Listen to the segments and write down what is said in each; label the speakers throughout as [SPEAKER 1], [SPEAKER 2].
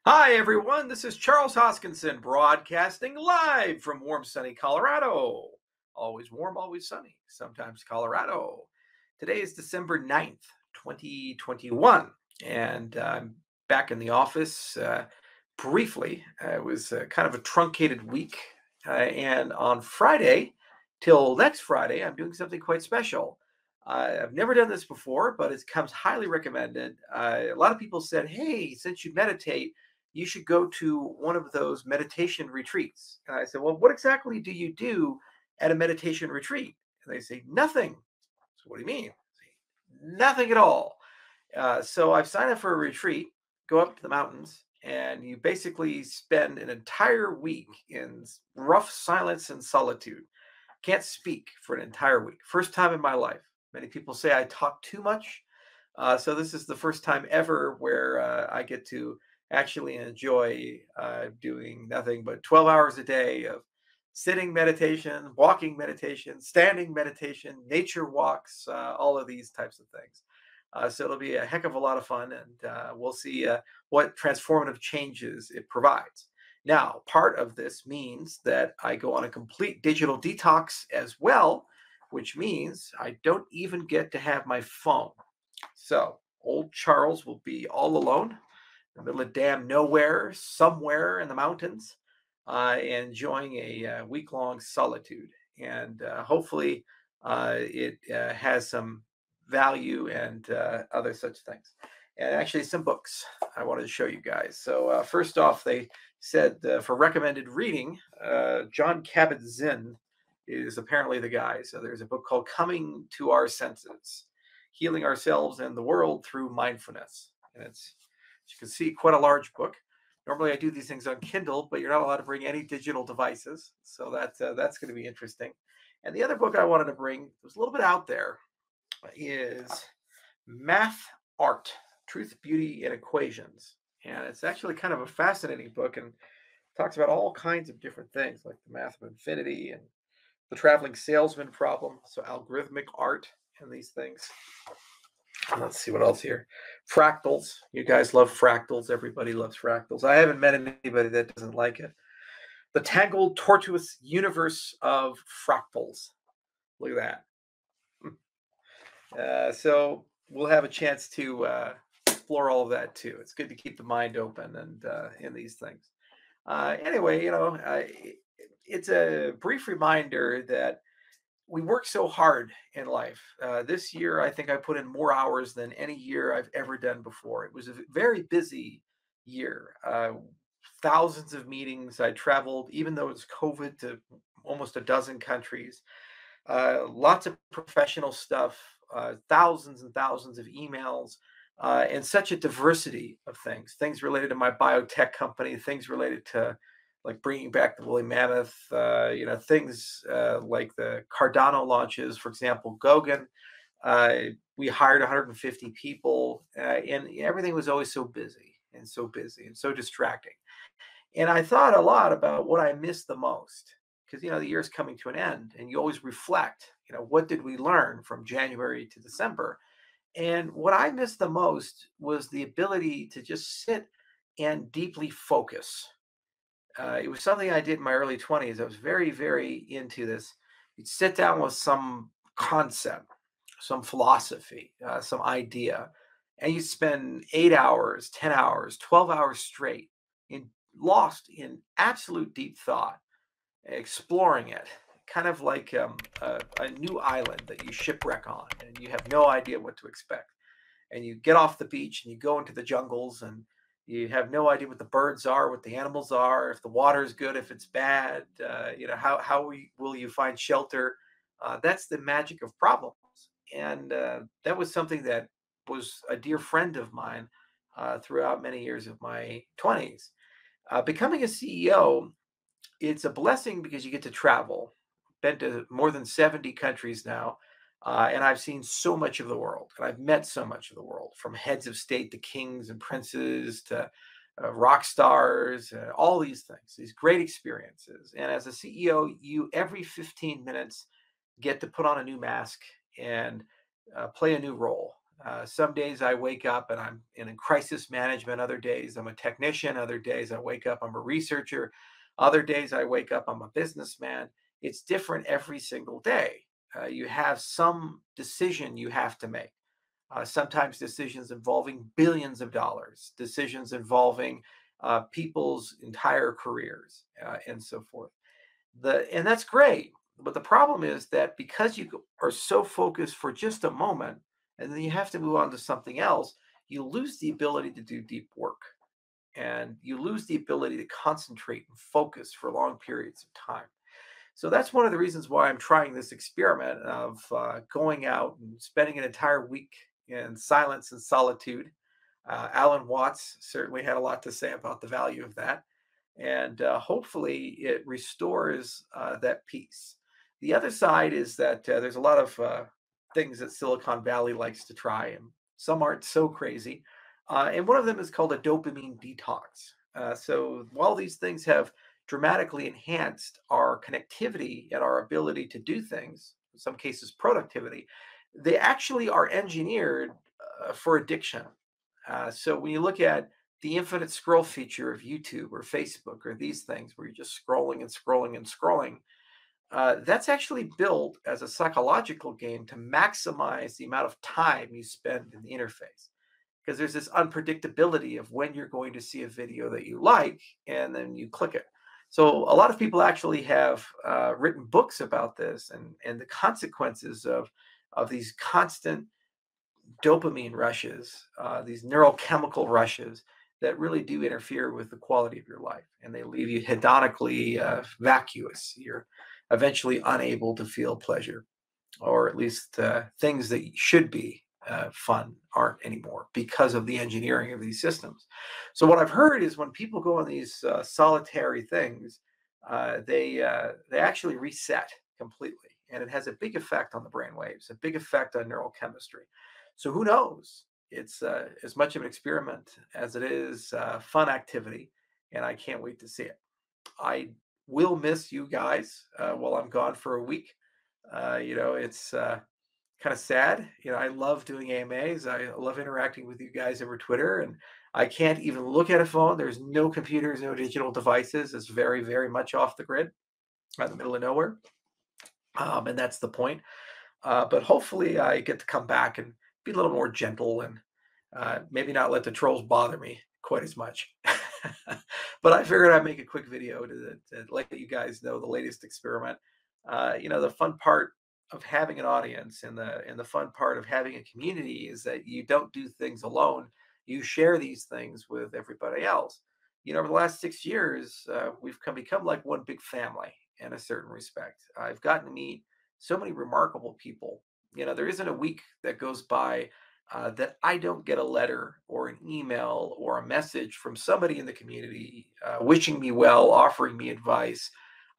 [SPEAKER 1] Hi, everyone. This is Charles Hoskinson broadcasting live from warm, sunny Colorado. Always warm, always sunny, sometimes Colorado. Today is December 9th, 2021, and I'm back in the office briefly. It was kind of a truncated week. And on Friday, till next Friday, I'm doing something quite special. I've never done this before, but it comes highly recommended. A lot of people said, hey, since you meditate, you should go to one of those meditation retreats. And I said, well, what exactly do you do at a meditation retreat? And they say, nothing. So what do you mean? I say, nothing at all. So I've signed up for a retreat, go up to the mountains, and you basically spend an entire week in rough silence and solitude. Can't speak for an entire week. First time in my life. Many people say I talk too much. So this is the first time ever where I get to actually enjoy doing nothing but 12 hours a day of sitting meditation, walking meditation, standing meditation, nature walks, all of these types of things. So it'll be a heck of a lot of fun, and we'll see what transformative changes it provides. Now, part of this means that I go on a complete digital detox as well, which means I don't even get to have my phone. So old Charles will be all alone in the middle of damn nowhere, somewhere in the mountains, enjoying a week-long solitude. And hopefully it has some value and other such things. And actually some books I wanted to show you guys. So first off, they said for recommended reading, John Kabat-Zinn is apparently the guy. So there's a book called Coming to Our Senses, Healing Ourselves and the World Through Mindfulness. And it's, as you can see, quite a large book. Normally I do these things on Kindle, but you're not allowed to bring any digital devices. So that's going to be interesting. And the other book I wanted to bring was a little bit out there is Math Art, Truth, Beauty, and Equations. And it's actually kind of a fascinating book and talks about all kinds of different things like the math of infinity and the traveling salesman problem, so algorithmic art and these things. Let's see what else here. Fractals. You guys love fractals. Everybody loves fractals. I haven't met anybody that doesn't like it. The tangled, tortuous universe of fractals. Look at that. So we'll have a chance to explore all of that too. It's good to keep the mind open and in these things. Anyway, it's a brief reminder that we work so hard in life. This year, I think I put in more hours than any year I've ever done before. It was a very busy year. Thousands of meetings. I traveled, even though it's COVID, to almost a dozen countries. Lots of professional stuff, thousands and thousands of emails, and such a diversity of things related to my biotech company, things related to like bringing back the woolly mammoth, things like the Cardano launches, for example, Goguen. We hired 150 people, and everything was always so busy and so busy and so distracting. And I thought a lot about what I missed the most because, the year's coming to an end and you always reflect, what did we learn from January to December? And what I missed the most was the ability to just sit and deeply focus. It was something I did in my early 20s. I was very, very into this. You'd sit down with some concept, some philosophy, some idea, and you'd spend 8 hours, 10 hours, 12 hours straight in lost in absolute deep thought, exploring it, kind of like a new island that you shipwreck on, and you have no idea what to expect. And you get off the beach and you go into the jungles and you have no idea what the birds are, what the animals are, if the water is good, if it's bad, will you find shelter? That's the magic of problems. And that was something that was a dear friend of mine throughout many years of my 20s. Becoming a CEO, it's a blessing because you get to travel. Been to more than 70 countries now, and I've seen so much of the world, and I've met so much of the world, from heads of state to kings and princes to rock stars, all these things, these great experiences. And as a CEO, you every 15 minutes get to put on a new mask and play a new role. Some days I wake up and I'm in crisis management. Other days I'm a technician. Other days I wake up, I'm a researcher. Other days I wake up, I'm a businessman. It's different every single day. You have some decision you have to make. Sometimes decisions involving billions of dollars, decisions involving people's entire careers, and so forth. And that's great. But the problem is that because you are so focused for just a moment, and then you have to move on to something else, you lose the ability to do deep work, and you lose the ability to concentrate and focus for long periods of time. So that's one of the reasons why I'm trying this experiment of going out and spending an entire week in silence and solitude. Alan Watts certainly had a lot to say about the value of that. And hopefully it restores that peace. The other side is that there's a lot of things that Silicon Valley likes to try, and some aren't so crazy. And one of them is called a dopamine detox. So while these things have dramatically enhanced our connectivity and our ability to do things, in some cases productivity, they actually are engineered for addiction. So when you look at the infinite scroll feature of YouTube or Facebook or these things where you're just scrolling and scrolling and scrolling, that's actually built as a psychological game to maximize the amount of time you spend in the interface. Because there's this unpredictability of when you're going to see a video that you like, and then you click it. So a lot of people actually have written books about this and the consequences of these constant dopamine rushes, these neurochemical rushes that really do interfere with the quality of your life, and they leave you hedonically vacuous. You're eventually unable to feel pleasure, or at least things that should be fun aren't anymore because of the engineering of these systems. So what I've heard is when people go on these solitary things, they actually reset completely, and it has a big effect on the brain waves, a big effect on neurochemistry. So who knows? It's as much of an experiment as it is fun activity, and I can't wait to see it. I will miss you guys while I'm gone for a week. It's kind of sad. I love doing AMAs. I love interacting with you guys over Twitter, and I can't even look at a phone. There's no computers, no digital devices. It's very, very much off the grid, right in the middle of nowhere. And that's the point. But hopefully I get to come back and be a little more gentle and maybe not let the trolls bother me quite as much. But I figured I'd make a quick video to let you guys know the latest experiment. The fun part of having an audience and the fun part of having a community is that you don't do things alone. You share these things with everybody else. Over the last 6 years, we've become like one big family in a certain respect. I've gotten to meet so many remarkable people. There isn't a week that goes by that I don't get a letter or an email or a message from somebody in the community wishing me well, offering me advice,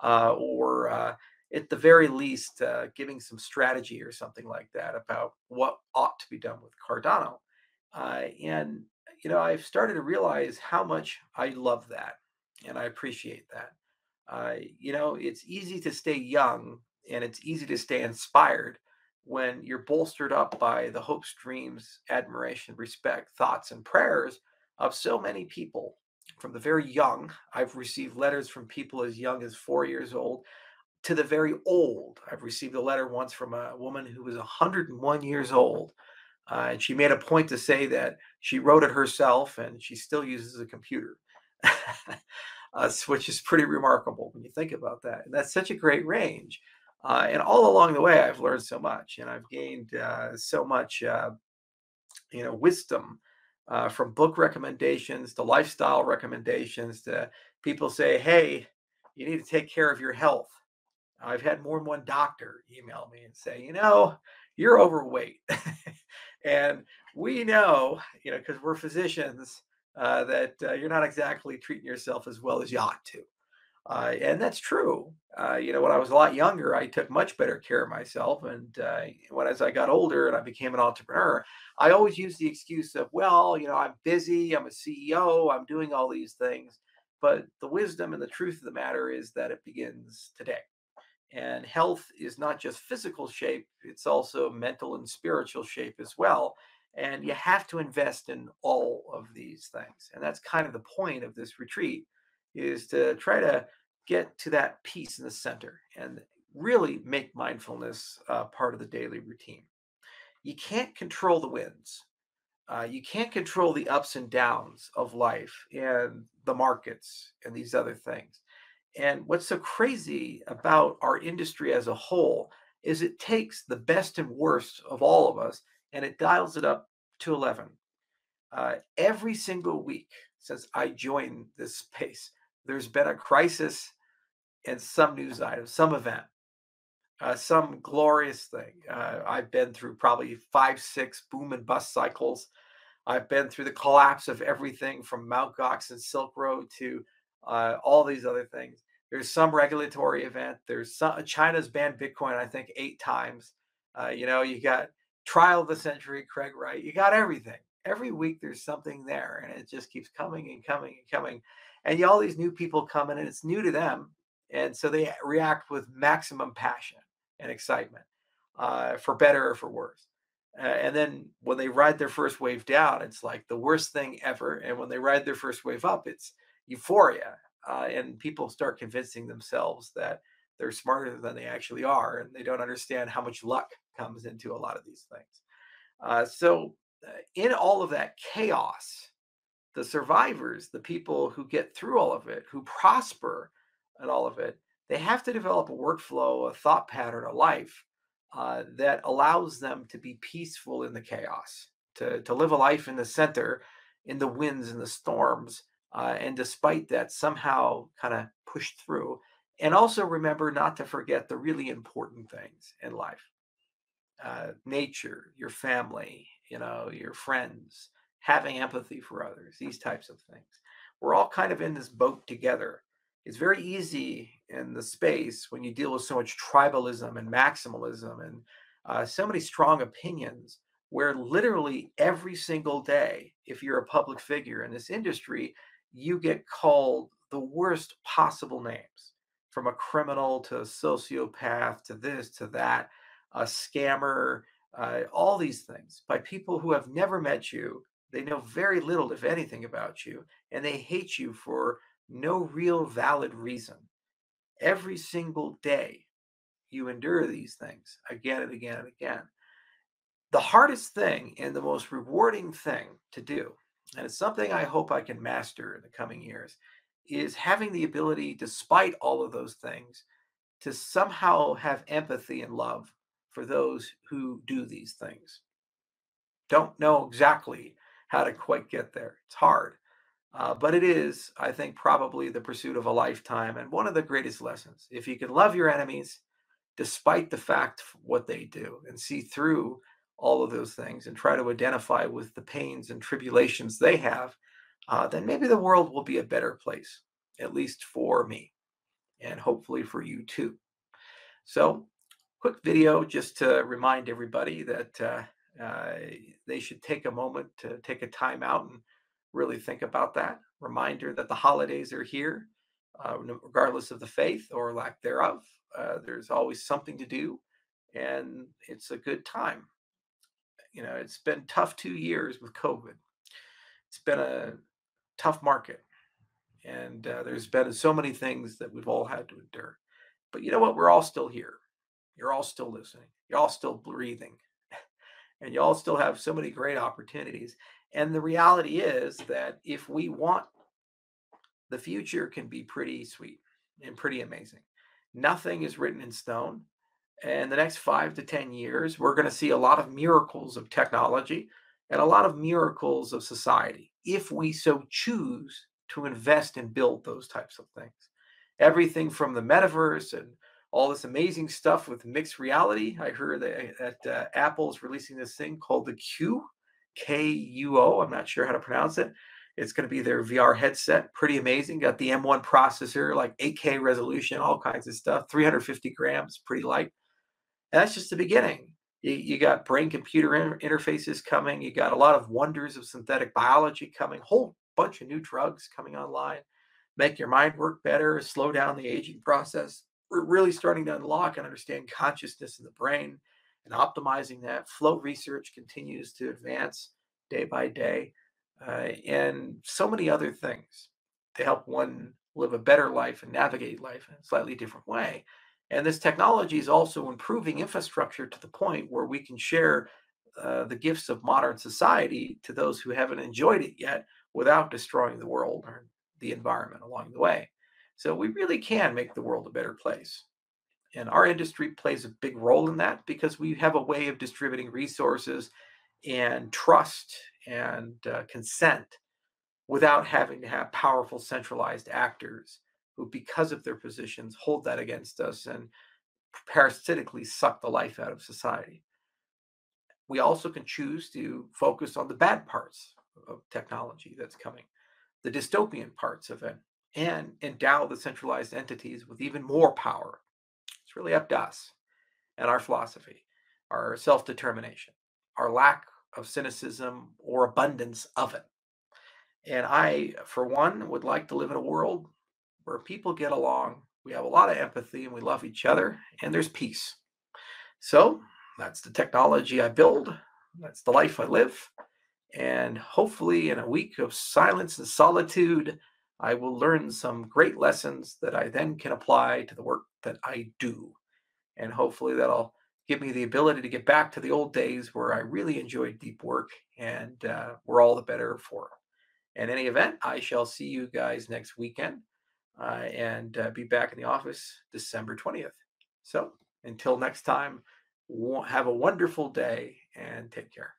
[SPEAKER 1] or at the very least, giving some strategy or something like that about what ought to be done with Cardano. And I've started to realize how much I love that, and I appreciate that. It's easy to stay young and it's easy to stay inspired when you're bolstered up by the hopes, dreams, admiration, respect, thoughts, and prayers of so many people. From the very young, I've received letters from people as young as 4 years old to the very old. I've received a letter once from a woman who was 101 years old. And she made a point to say that she wrote it herself and she still uses a computer. Which is pretty remarkable when you think about that. And that's such a great range. And all along the way, I've learned so much, and I've gained so much, wisdom from book recommendations to lifestyle recommendations to people say, "Hey, you need to take care of your health." I've had more than one doctor email me and say, "You're overweight," and we know, because we're physicians, that you're not exactly treating yourself as well as you ought to. And that's true. When I was a lot younger, I took much better care of myself. And as I got older and I became an entrepreneur, I always used the excuse of, well, I'm busy, I'm a CEO, I'm doing all these things. But the wisdom and the truth of the matter is that it begins today. And health is not just physical shape, it's also mental and spiritual shape as well. And you have to invest in all of these things. And that's kind of the point of this retreat, is to try to get to that peace in the center and really make mindfulness part of the daily routine. You can't control the winds. You can't control the ups and downs of life and the markets and these other things. And what's so crazy about our industry as a whole is it takes the best and worst of all of us and it dials it up to 11. Every single week since I joined this space, there's been a crisis and some news item, some event, some glorious thing. I've been through probably 5, 6 boom and bust cycles. I've been through the collapse of everything from Mount Gox and Silk Road to all these other things. There's some regulatory event. There's some, China's banned Bitcoin, I think, 8 times. You got trial of the century, Craig Wright. You got everything. Every week there's something there, and it just keeps coming and coming and coming. And all these new people come in, and it's new to them, and so they react with maximum passion and excitement, for better or for worse. And then when they ride their first wave down, it's like the worst thing ever. And when they ride their first wave up, it's euphoria. And people start convincing themselves that they're smarter than they actually are. And they don't understand how much luck comes into a lot of these things. In all of that chaos, the survivors, the people who get through all of it, who prosper and all of it, they have to develop a workflow, a thought pattern, a life that allows them to be peaceful in the chaos, to live a life in the center, in the winds and the storms, and despite that, somehow kind of push through. And also remember not to forget the really important things in life: nature, your family, your friends, having empathy for others, these types of things. We're all kind of in this boat together. It's very easy in the space when you deal with so much tribalism and maximalism and so many strong opinions, where literally every single day, if you're a public figure in this industry, you get called the worst possible names, from a criminal to a sociopath to this to that, a scammer, all these things, by people who have never met you. They know very little, if anything, about you, and they hate you for no real valid reason. Every single day, you endure these things again and again and again. The hardest thing and the most rewarding thing to do, and it's something I hope I can master in the coming years, is having the ability, despite all of those things, to somehow have empathy and love for those who do these things. Don't know exactly how to quite get there. It's hard. But it is, I think, probably the pursuit of a lifetime and one of the greatest lessons. If you can love your enemies despite the fact of what they do and see through all of those things and try to identify with the pains and tribulations they have, then maybe the world will be a better place, at least for me, and hopefully for you too. So, quick video just to remind everybody that they should take a moment to take a time out and really think about that. Reminder that the holidays are here, regardless of the faith or lack thereof. There's always something to do, and it's a good time. It's been tough 2 years with COVID. It's been a tough market, and there's been so many things that we've all had to endure. But you know what? We're all still here. You're all still listening. You're all still breathing. And you all still have so many great opportunities. And the reality is that if we want, the future can be pretty sweet and pretty amazing. Nothing is written in stone. And the next 5 to 10 years, we're going to see a lot of miracles of technology and a lot of miracles of society, if we so choose to invest and build those types of things. Everything from the metaverse and all this amazing stuff with mixed reality. I heard that Apple is releasing this thing called the Kuo. I'm not sure how to pronounce it. It's going to be their VR headset. Pretty amazing. Got the M1 processor, like 8K resolution, all kinds of stuff. 350 grams, pretty light. And that's just the beginning. You got brain-computer interfaces coming. You got a lot of wonders of synthetic biology coming. Whole bunch of new drugs coming online. Make your mind work better, slow down the aging process. We're really starting to unlock and understand consciousness in the brain and optimizing that. Flow research continues to advance day by day, and so many other things to help one live a better life and navigate life in a slightly different way. And this technology is also improving infrastructure to the point where we can share the gifts of modern society to those who haven't enjoyed it yet without destroying the world or the environment along the way. So we really can make the world a better place. And our industry plays a big role in that because we have a way of distributing resources and trust and consent without having to have powerful centralized actors who, because of their positions, hold that against us and parasitically suck the life out of society. We also can choose to focus on the bad parts of technology that's coming, the dystopian parts of it, and endow the centralized entities with even more power. It's really up to us and our philosophy, our self determination, our lack of cynicism or abundance of it. And I, for one, would like to live in a world where people get along, we have a lot of empathy, and we love each other, and there's peace. So that's the technology I build, that's the life I live. And hopefully, in a week of silence and solitude, I will learn some great lessons that I then can apply to the work that I do. And hopefully, that'll give me the ability to get back to the old days where I really enjoyed deep work and we're all the better for it. In any event, I shall see you guys next weekend and be back in the office December 20th. So until next time, have a wonderful day and take care.